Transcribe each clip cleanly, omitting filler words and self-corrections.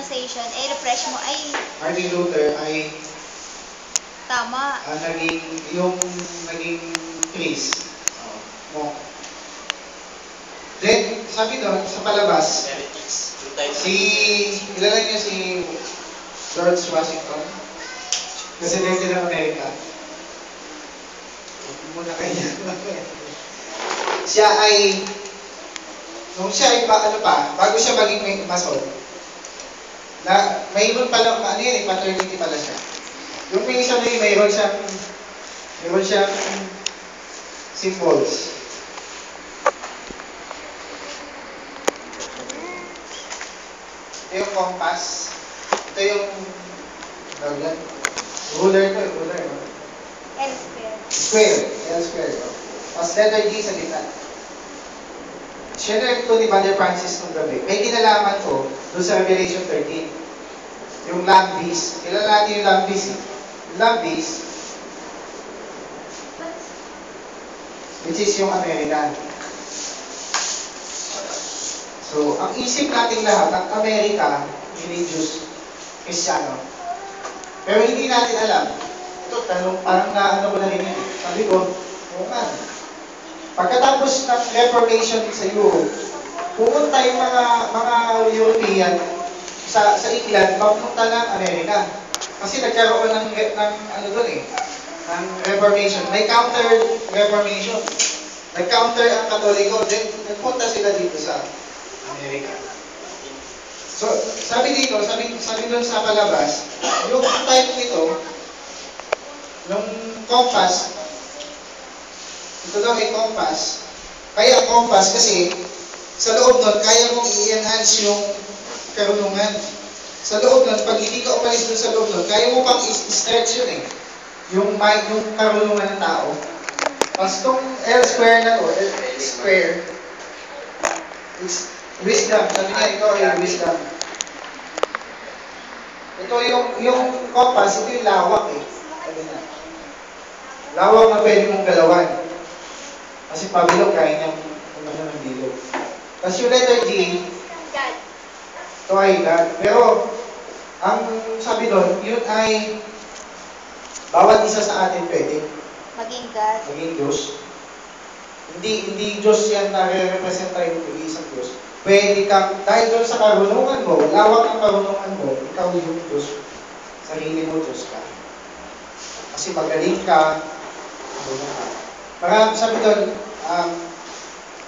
pronunciation, ay refresh mo, ay Martin Luther ay tama. naging priest. Monk. Then, sabi doon, sa palabas, kilala niyo si George Washington? Presidente ng Amerika. Huwag muna kayo. Nung siya ay bago siya maging mason, mayroon pala, paternity pala siya. Yung may isa na yun, mayroon siyang symbols. Ito yung compass. Ito yung ruler to, ruler. L square. Square. L square. Tapos letter G sa gitna. Share ito ni Brother Francis nung gabi. May kinalaman ko doon sa Revelation 13. Yung land beast. Kilala natin yung land beast. Yung land beast, which is yung American. So, ang isip nating lahat, ang Amerika, religious, Kristiyano. Pero hindi natin alam. Ito, parang ko na rin yun. Sabi ko, oo nga. Pagkatapos ng Reformation sa Europe, pumunta yung mga European sa England, papunta ng Amerika. Kasi nagkaroon ng ng Reformation. May counter-Reformation. Nag-counter ang Katoliko, then nagpunta sila dito sa Amerika. So, sabi doon sa palabas, yung type nito, yung compass, ito daw ay compass. Kaya compass kasi sa loob nun, kaya mong i-enhance yung karunungan. Sa loob nun, pag hindi ka umalis dun sa loob nun, kaya mo pang i-stretch yun eh. Yung karunungan ng tao. Tapos itong L square na to, L square, is wisdom. Sabi niya, ito ay wisdom. Ito yung compass, ito yung lawak eh. Sabi niya. Lawak na pwede mong galawan. Kasi pabilog, kaya niyang umahan ng bilog. Tapos yung letter G, ito ay God. Pero, ang sabi doon, yun ay bawat isa sa atin pwede. Maging God. Maging Diyos. Hindi Diyos yan na re-represent tayo ng isang Diyos. Pwede kang, dahil doon sa karunungan mo, lawak ng karunungan mo, ikaw yung Diyos. Sarili mo, Diyos ka. Kasi magaling ka, karunungan ka. Sabi doon,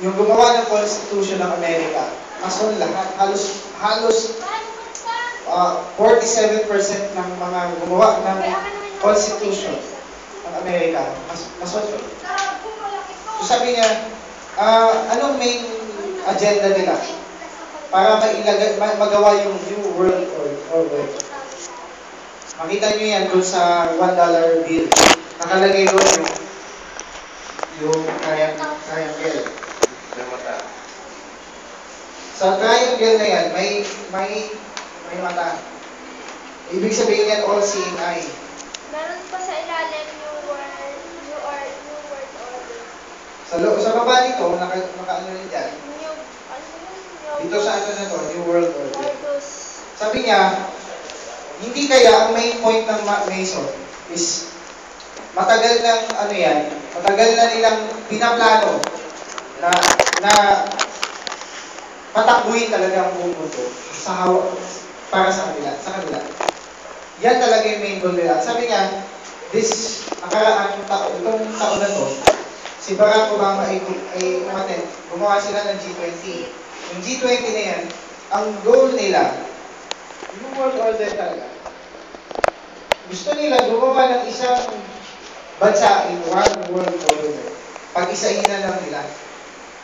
yung gumawa ng Constitution ng Amerika, mason lahat, halos 47% ng mga gumawa ng Constitution ng Amerika, mason yun. So sabi niya, anong main agenda nila para magawa yung New World Order? Makita niyo yan doon sa $1 bill. Nakalagay doon yung triangle. Sa triangle na yan, may mata. Ibig sabihin yan, all-seeing eye. Meron pa sa ilalim New World Order. Sa baba nito, naka-ano rin dyan. Dito sa ano na to, New World Order. Sabi niya, hindi kaya ang main point ng Mason is matagal na nilang pinaplano na patakbuhin talaga ang buong mundo para sa kanila. Yan talaga yung main goal nila. Sabi niya, itong taon na to, si Barack Obama ay umaten. Gumawa sila ng G20. Yung G20 na yan, ang goal nila, yung world order talaga. Gusto nila gumawa ng isang bansa in one world order. Pag-isahin na lang nila.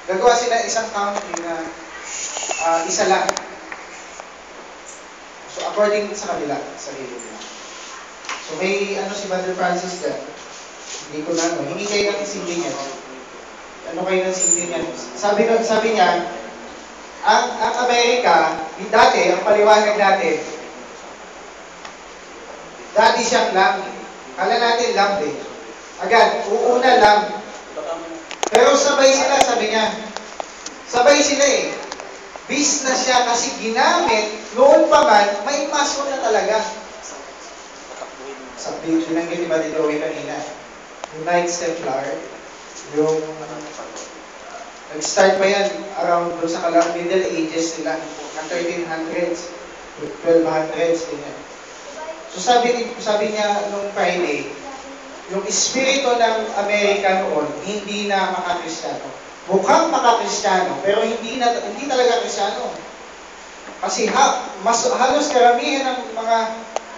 Gagawa sila isang country na isa lang. So according sa kanila, sarili nila. So may si Brother Francis dyan. Hindi ko na hindi kayo ng isipin niya. Ano kayo ng isipin niya? Sabi niya, ang Amerika, dati, ang paliwanag natin, dati siyang lamb. Kala natin lamb eh. Agad, uuna lamb. Pero sabay sila, sabi niya. Sabay sila eh. Bis na siya kasi ginamit, noon pa man, may maso na talaga. Sa binanggit ni Buddy Joey kanina, yung Knights Templar, yung nag-start pa yan around doon sa Middle Ages nila, ng 1300s, 1200s, ganyan. So sabi niya nung Friday, yung espiritu ng Amerika noon, hindi na makakristyano. Mukhang makakristyano, pero hindi talaga kristyano. Kasi halos karamihan ng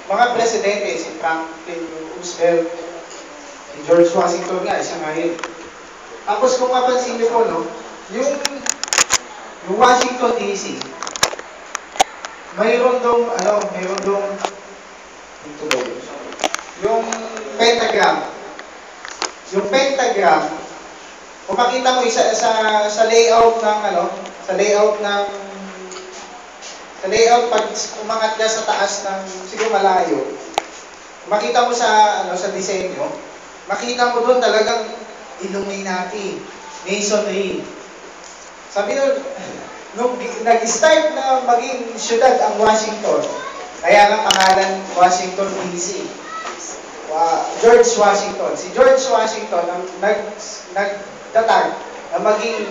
mga presidente, si Franklin Roosevelt, si George Washington nga, isa nga yun. Tapos kung mapansin niyo po, no, yung Washington DC, mayroon dong yung pentagram. Yung pentagram, kung makita mo isa sa layout ng pag umangat ka sa taas ng siguro malayo, makita mo sa disenyo, makita mo doon talagang Illuminati, Masonry. Sabi nun, nung nag-start na maging syudad ang Washington, kaya nga pangalan Washington DC. George Washington. Si George Washington ang nagtatag na maging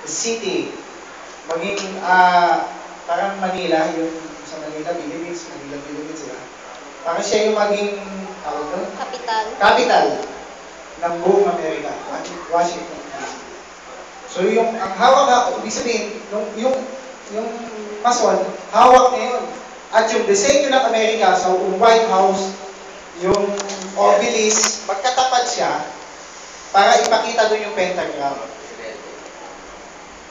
city, maging parang Manila, yung sa Manila, Philippines, sila. Parang siya yung maging capital ng buong Amerika, Washington DC. So ang hawak, ibig sabihin, yung mason, hawak niya yun. At yung disenyo ng Amerika sa White House, yung obelisk, magkatapat siya para ipakita doon yung pentagram.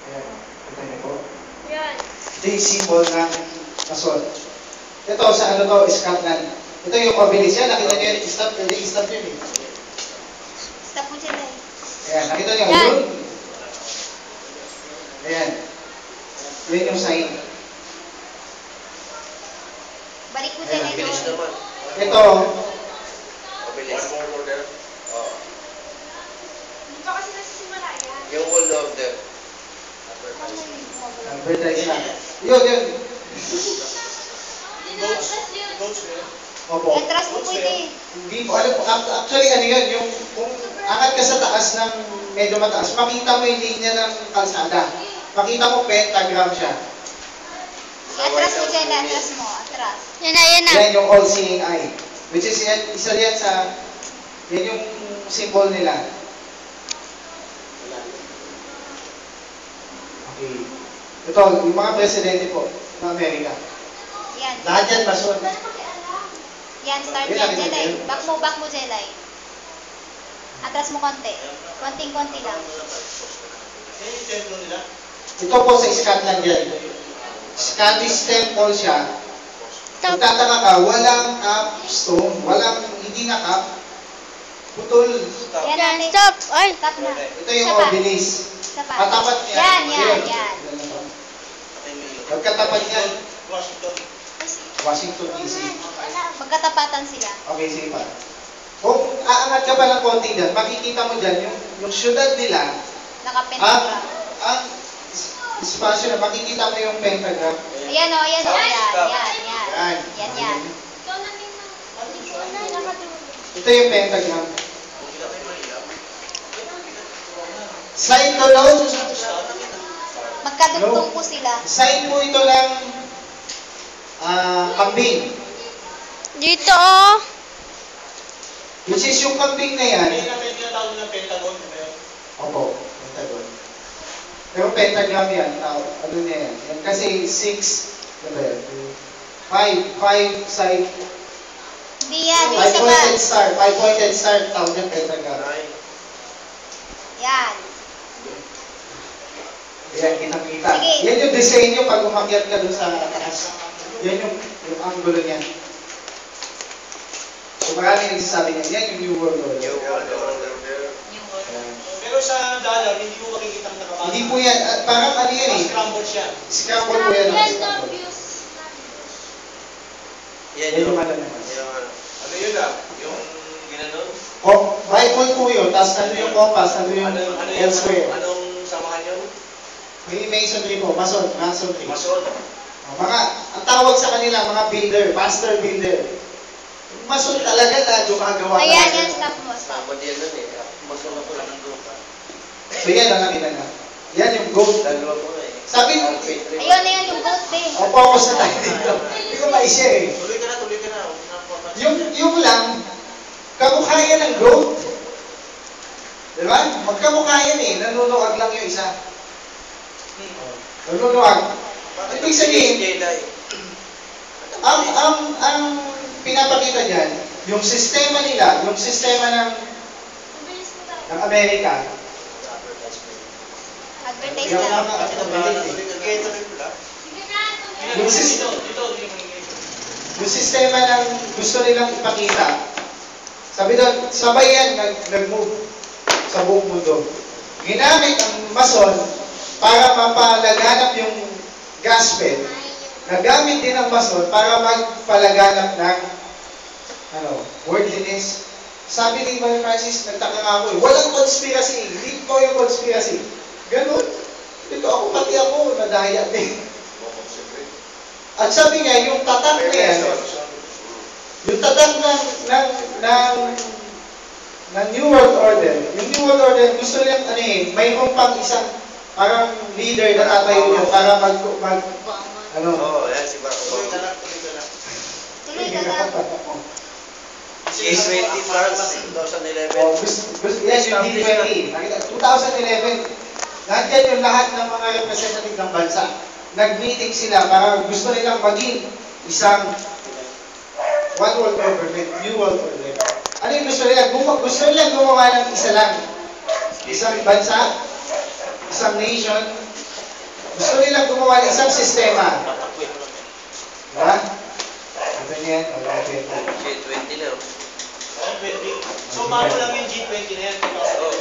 Ayan. Ito niyo po. Yan. Ito yung symbol ng mason. Ito, sa Scotland. Ito yung obelisk. Yan, nakita niyo yun. Stop yun eh. Stop mo dyan eh. Ayan, nakita niyo Yan. yun. Ayan. Yan yung sign. Balik mo dyan eh. Ito, One more there. Oh. Hindi pa kasi nasisimula yan. Yung whole of them. advertise na. Yun. Opo. Atras mo pwede. Hindi po alam. Actually, ano yun, yung kung angat ka sa taas ng medyo mataas, makita mo yung linya ng kalsada. Makita mo pentagram siya. Atras mo dyan, atras mo. Atras. Yan na. Yan yung all-seeing eye. Which is yan, isa yan sa, yan yung symbol nila. Okay. Ito, yung mga presidente po ng Amerika. Yan. Lahat yan mason. Yan, start yan, Jelay. Back mo, Jelay. Atras mo konti. Konting-konti lang. Ito po sa Scotland yan. Scottish temple siya. Kung tataka ka, walang capstone, hindi na cap, putol. Yan natin. Stop! Ay! Stop na. Ito yung Isa pa. obelisk. Isa pa. Katapat niya. Yan. Magkatapat niya. Washington DC. Magkatapatan sila. Okay, sige pa. Kung aangat ka pa ng konti dyan, makikita mo dyan yung syudad nila, Nakapentagram. ang espasyo na makikita mo yung pentagram. Ayan o. Yan. Yan. Ito yung pentagram. Sign to Lord. Magkadugtong po sila. Sign po ito ng kambing. Dito oh. Which is yung kambing na yan. Hindi na tinatawag ng Pentagon. Opo, pentagon. Pero pentagram yan. Ano niya yan? Yan kasi 6, ano ba yan? 5 side. Hindi yan. Yung isa pa. 5-pointed star. Tawag niya pentagram. Yan. Yan, kitang-kita. Sige. Yan yung disenyo pag umakyat ka dun sa taas. Yan yung angulo niya. So marami nagsasabi niya, yan yung New World Order. Pero sa dollar, hindi mo makikita ang nakapasok. Hindi po yan, parang ano yan eh. Scramble siya. Scramble po yan. Yan yung ano naman. Ano yun ah? Yung ginanon? Bible po yun, tapos ano yung compass, ano yung Ano elsewhere. Anong samahan yun? Freemasonry po, masonry. Mason. Mga, ang tawag sa kanila, mga builder, master builder. Mason talaga na gumagawa. Ayan, yan, stop mo, stop. Tama din nun eh. Mason ako lang ng grupo. So yan ang nakita na. Yan yung goat. Dalawa ko na eh. Sabi, Ayun na yan, yung goat eh. o focus na tayo dito. Hindi ko ma-share eh. Tuloy ka na, tuloy ka na. Huwag na po pa. Yung lang, kamukha yan ng goat. Diba? Magkamukha yan eh. Nanunuwag lang yung isa. Nanunuwag. Ibig sabihin, ang pinapakita dyan, yung sistema nila, yung sistema ng Amerika, Advertise yung lang. mga Kaya tuloy ko lang. yung, yung sistema ng gusto nilang ipakita. Sabi doon, sabay yan nag-move sa buong mundo. Ginamit ang mason para mapalaganap yung gospel. Nagamit din ang mason para magpalaganap ng worldliness. Sabi ni Brother Francis, nagtaka nga ako, walang conspiracy. Hindi ko yung conspiracy. Ganun. Ito ako, pati ako, nadaya din. At sabi niya, yung tatak na yan, yung tatak ng New World Order, yung New World Order, gusto nilang, mayroon pang isang parang leader na tatayo niya para Oo, yan si Barack Obama. Tuloy ka lang, tuloy ka lang. Tuloy ka lang. G20 France, 2011. Yes, yung D20. 2011. Nandiyan yung lahat ng mga representative ng bansa. Nag-meeting sila para gusto nilang maging isang one world government, new world order. Ano yung gusto nila? Gusto nila gumawa ng isa lang. Isang bansa, isang nation. Gusto nilang gumawa ng isang sistema. Diba? Ano yan? G20 na. So, bago lang yung G20 na yan.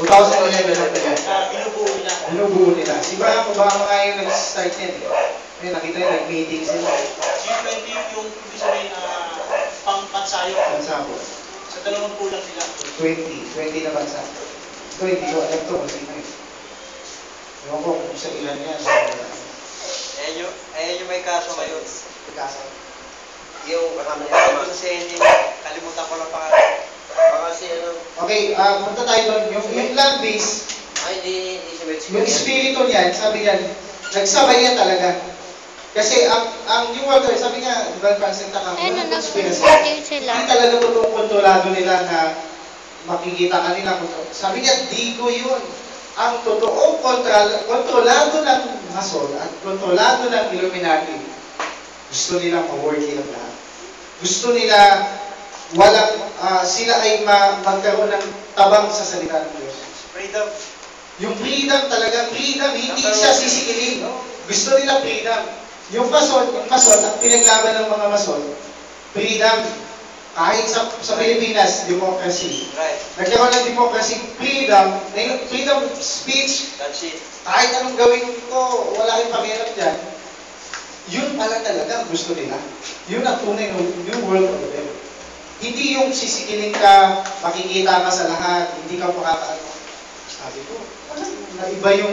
2011 na ito yan. Binubuo nila. Binubuo nila. Si Barack Obama nga yung nag-start yan eh. Ayun, nakita nyo, nag-meeting sila. G20 yung ibig sabihin pang-pansayo. Bansa ko. Sa dalawang kulang sila. 20 na bansa. Ito, hindi ko alam ito kung sino eh. Ewan ko kung sa ilan yan. Ayan yung may kaso ngayon. Kaso. Yung marami Kaya ko sa inyo, kalimutan ko lang pangalan. Baka si ano. Okay, punta tayo doon. Yung land base, Ay, hindi si Mexico. yung espiritu niyan, sabi niyan, nagsabay yan talaga. Kasi ang New World Order, sabi niya, di ba, Francis, Ayun na, conspiracy. nag-conspiracy sila. Hindi talaga totoong kontrolado nila na makikita kanila. Sabi niya, di ko yun. Ang totoong kontrolado ng Mason at kontrolado ng Illuminati, gusto nilang ma-worthy ang lahat. Gusto nila sila ay magkaroon ng tabang sa salita ng Diyos. Freedom. Yung freedom talaga, freedom, hindi siya sisikilin. Gusto nila freedom. Yung Mason, ang pinaglaban ng mga Mason, freedom. Kahit sa Pilipinas, democracy. Right. Nagkaroon ng democracy, freedom of speech, That's it. kahit anong gawin ko, wala kayong pakialam dyan. Yun pala talaga gusto nila. Yun ang tunay ng New World Order. Hindi yung sisikilin ka, makikita ka sa lahat, hindi ka makakaano. Sabi ko, naiba yung,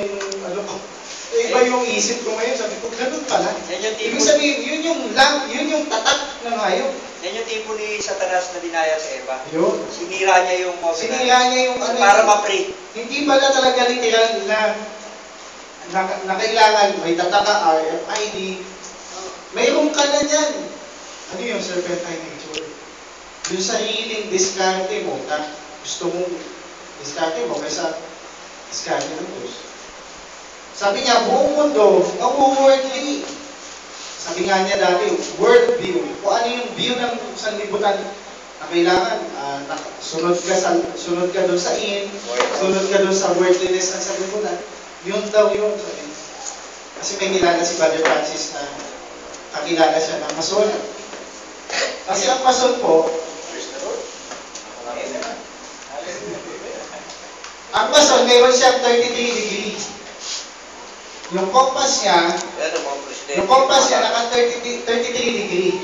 naiba yung isip ko ngayon. Sabi ko, ganun pala. Yan yung tipo, Ibig sabihin, yun yung tatak ng hayop. yan yung tipo ni Satanas na dinaya sa Eva. Yun. Sinira niya yung covenant. Sinira niya yung para ma-pray. Hindi pala talaga literal na kailangan may tataka, RFID. Mayroon ka na dyan. Ano yung serpentine nature? Yung sariling diskarte mo na gusto mong diskarte mo kaysa diskarte ng Diyos. Sabi niya, buong mundo, worldly. Sabi nga niya dati, world view. Kung ano yung view ng sanlibutan na kailangan, sunod ka doon sa sunod ka doon sa worldliness ng sanlibutan. Yun daw yun. Kasi may kilala si Brother Francis na kakilala siya ng Mason. Kasi ang Mason po, ang Mason, mayroon siyang 33 degree. Yung compass niya, naka 33 degree.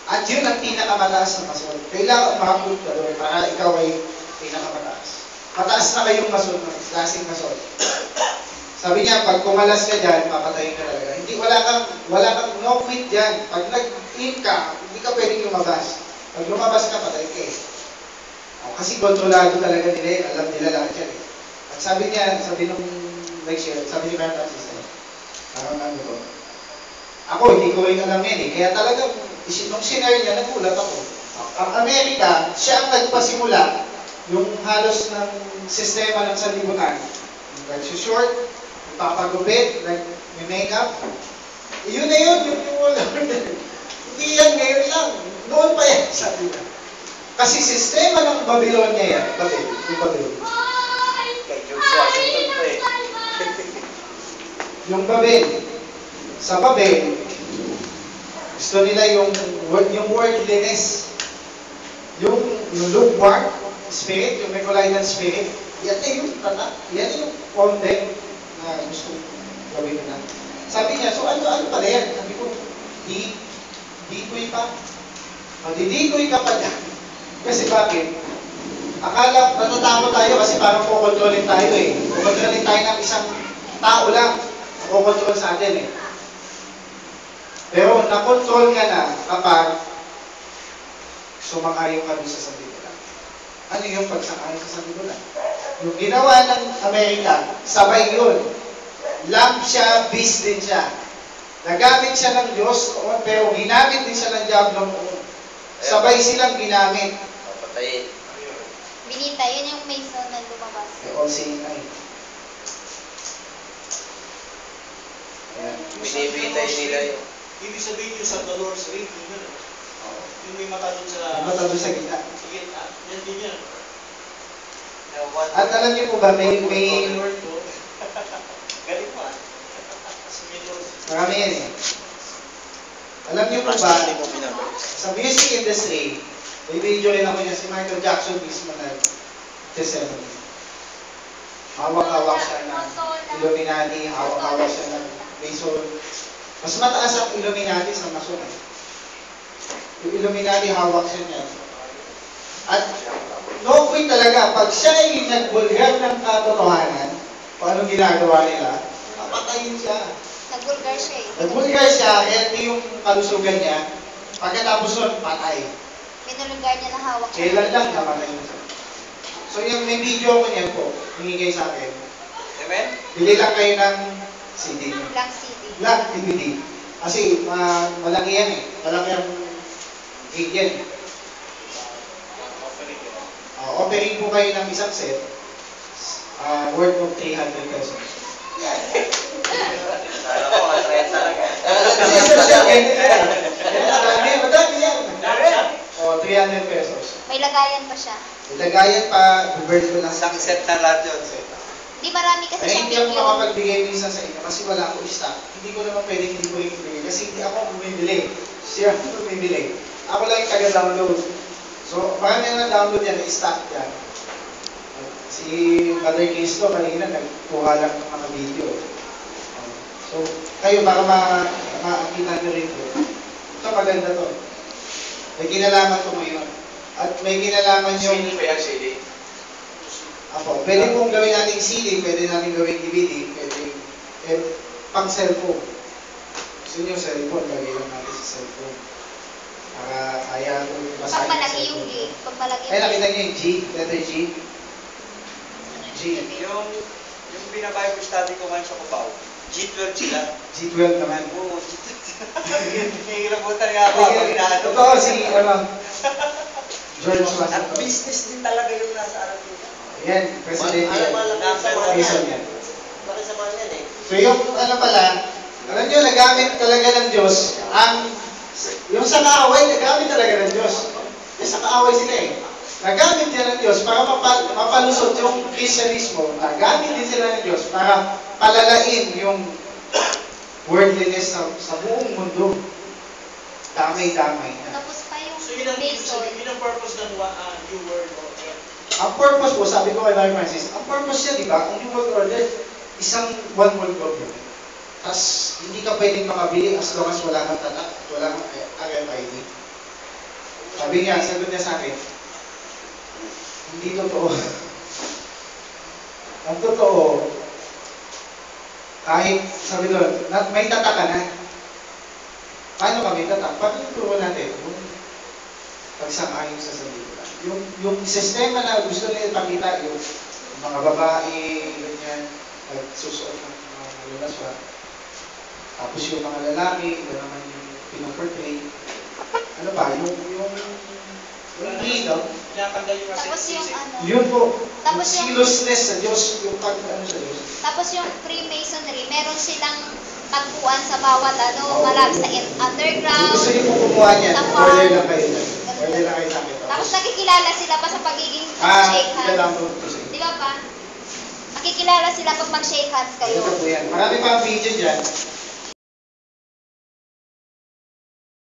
At yun ang pinakamataas na Mason. Kailangan makapulot ka doon para ikaw ay pinakamataas. Mataas na kayong Mason, klaseng Mason. Sabi niya, pag kumalas ka dyan, papatayin ka talaga. Hindi, wala kang no quit dyan. Pag nag-in ka, hindi ka pwedeng lumabas. Pag lumabas ka, patay ka eh. Kasi kontrolado talaga nila eh. Alam nila lahat yan eh. At sabi niya, sabi nung nag-share, sabi ni Brad Francis, parang ano to. Ako, hindi ko rin alam yan eh. Kaya talagang, nung sinare niya, nagulat ako. Ang Amerika, siya ang nagpasimula yung halos ng sistema ng sanlibutan. Nag-short, nagpapagupit, nag-makeup. Yun na yun, yung wall order. Hindi yan ngayon lang. Noon pa yan, sabi niya. Kasi sistema ng Babylonia yan. Yung Babylon. Kay George Washington pa eh. Yung Babel. Sa Babel, gusto nila yung worldliness. Yung lukewarm spirit, yung Nicolaitan spirit. Yan na yung tata. Yan na yung content na gusto gawin nila. Sabi niya, so ano pala yan? Sabi ko, dikoy pa. Madidikoy ka pa dyan. Kasi bakit? Akala, natatakot tayo kasi parang kukontrolin tayo eh. Kukontrolin tayo ng isang tao lang. Kukontrol sa atin eh. Pero nakontrol ka na kapag sumang-ayon ka doon sa sanlibutan. Ano yung pagsang-ayon sa sanlibutan? Yung ginawa ng Amerika, sabay yun. Lamb siya, beast din siya. Nagamit siya ng Diyos, pero ginamit din siya ng Diablo noon. Sabay silang ginamit. Papatayin. Binita, yun yung Mason na lumabas. All seeing eye. Ayan. Binibitay nila yung... Ibig sabihin yung sa the Lord's Ring, yun yun. Yung may mata dun sa... Yung mata doon sa gitna. Sige, yan din yan. At alam niyo po ba, may Lord ko. Galing mo ah. Sige, Lord. marami yan eh. Alam niyo po ba, Hindi mo pinabalik. sa music industry, may video rin ako niya, si Michael Jackson mismo nag-testimony. Hawak-hawak siya ng Illuminati, hawak-hawak siya ng Mason. Mas mataas ang Illuminati sa Mason eh. Yung Illuminati, hawak siya niya. At no quit talaga, pag siya ay nagbulgar ng katotohanan, kung anong ginagawa nila, papatayin siya. Nag-vulgar siya eh. Nagbulgar siya, healthy yung kalusugan niya, pagkatapos nun, patay. Minulgar niya na hawak siya. Kailan lang namatay na siya. So yung may video ko niyan po, hingigay sa akin. Amen? Bili lang kayo ng CD niyo. Blank City. Black DVD. Kasi malaki yan eh. Malaki ang gig yan. Offering po kayo ng isang set, worth of 300 pesos. Kala ko, katraya talaga. Kasi sa set, ganyan yan. Madami yan. O, 300 pesos. May lagayan pa siya. Ilagayan pa, bird ko lang Isang set na lahat yun. Di marami kasi Ay, siyang hindi ako video. makapagbigay minsan sa inyo kasi wala akong stock. Hindi ko naman pwedeng hindi ko rin ibigay kasi hindi ako bumibili. Siya ang bumibili. Ako lang yung taga-download. So, marami na download yan, stock yan. Si Brother Cristo kanina nagkuha lang ng mga video. So, kayo baka makakita nyo rin po. Ito maganda to. May kinalaman to ngayon. At may kinalaman yung... CD pa yan, CD. Apo, pwede pong gawin nating CD, pwede natin gawin DVD, pwede pang cellphone. Gusto nyo cellphone, lagay lang natin sa cellphone. Para kaya ko basahin Pag sa malaki yung cellphone. G. Pag malaki Ay, nakita nyo yung G, letter G. G. Yung binabible study ko ngayon sa Cubao, G12 sila. G12 naman. Oo, G12. Hihirabutan nga ako pag inaano. Totoo si, George At Washington. business din talaga yung nasa arap nila. Yan, presidente yan. Mason yan. Bakit sa mga yan eh? So yung ano pala, alam nyo, nagamit talaga ng Diyos yung sa kaaway, nagamit talaga ng Diyos. Yung sa kaaway sila eh. Nagamit din ng Diyos para mapalusot yung Christianismo. Nagamit din sila ng Diyos para palalain yung worldliness sa buong mundo. Damay-damay na. Tapos pa yung So yun ang ibig Mason. sabihin, yun ang purpose ng New World Order. Ang purpose po, sabi ko kay Larry Francis, ang purpose niya, di ba, ang New World Order, isang one world government. Tapos, hindi ka pwedeng makabili as long as wala kang tatak, wala kang RFID. Sabi niya, sagot niya sa akin, hindi totoo. Ang totoo, Kahit, sabi doon, may tatak ka na. Paano ka may tatak? Pag-improve natin kung pagsang-ayon sa sarili ko. Yung sistema na gusto nila ipakita, yung mga babae, ganyan, susuot ng mga lulaswa. Tapos yung mga lalaki, yun naman yung pinaportray. Ano pa, yung freedom. Tapos yung ano, Yun po, Tapos yung yung- zealousness sa Diyos, yung pag-ano sa Diyos. tapos yung Freemasonry, meron silang tagpuan sa bawat ano, malapit sa Kung underground. gusto niyo po kumuha niyan, Tapos- order lang kayo dyan. Order lang kayo sa akin. Tapos nakikilala sila pa sa pagiging shake Ito lang hands. po ito sa inyo. Di ba pa? Nakikilala sila pag mag-shake hands kayo. Ito po yan. Marami pa ang video dyan.